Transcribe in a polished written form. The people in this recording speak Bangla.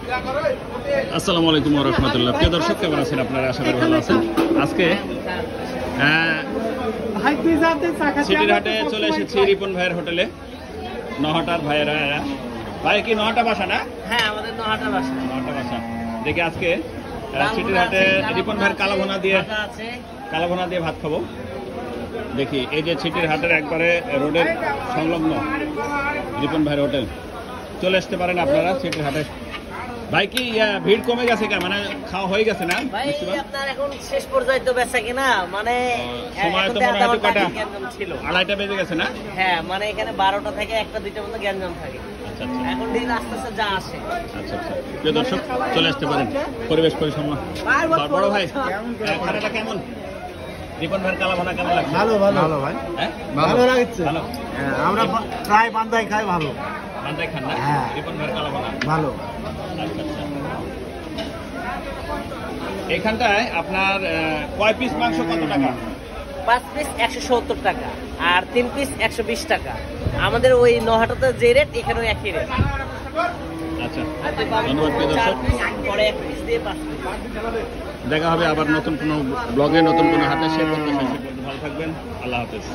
আসসালামু আলাইকুম ওয়া রাহমাতুল্লাহ। প্রিয় দর্শক, কেমন আছেন আপনারা? আশা করি ভালো আছেন। আজকে সিটির হাটে চলে এসেছি রিপন ভাইয়ের হোটেলে। নহাটার ভাইয়েরা, ভাই কি নহাটা বাসা না? হ্যাঁ, আমাদের নহাটা বাসা। নহাটা বাসা দেখি আজকে সিটির হাটে রিপন ভাইয়ের কালাভুনা দিয়ে ভাত খাবো। দেখি এই যে সিটির হাটের একবারে রোডের সংলগ্ন রিপন ভাইয়ের হোটেল, চলে আসতে পারেন আপনারা সিটির হাটে। ভাই কি ভিড় কমে গেছে, মানে খাওয়া হয়ে গেছে না? ভাই আপনার এখন শেষ পর্যায়ে তো বেচা কিনা, মানে সময় তো মনে হয় কটা ছিল, 2:30 বেজে গেছে না? হ্যাঁ, মানে এখানে 12টা থেকে 1টা 2টা পর্যন্ত গ্যাঞ্জাম থাকে। আচ্ছা, এখন দিন আস্তে আস্তে যা আসে। আচ্ছা। প্রিয় দর্শক, চলে আসতে পারেন। পরিবেশ পরিচ্ছন্ন। বড় ভাই, খানাটা কেমন? রিপন ভাইয়ের কালাভুনা কেমন লাগছে? ভালো ভাই, ভালো লাগছে। আমরা প্রায় বান্দায় খাই, ভালো বান্দায় খান না? হ্যাঁ। রিপন ভাইয়ের কালাভুনা ভালো। আচ্ছা। এখানটায় আপনার কয় পিস মাংস কত টাকা? 5 পিস 170 টাকা আর 3 পিস 120 টাকা। আমাদের ওই নহাটাতে যে রেট, এখানেও একই রেট। আচ্ছা, ধন্যবাদ প্রিয় দর্শক। পরে 1 পিস দিয়ে 5 পিস। দেখা হবে আবার নতুন কোনো ব্লগে, নতুন কোনো হাটে। সে পর্যন্ত ভালো থাকবেন। আল্লাহ হাফেজ।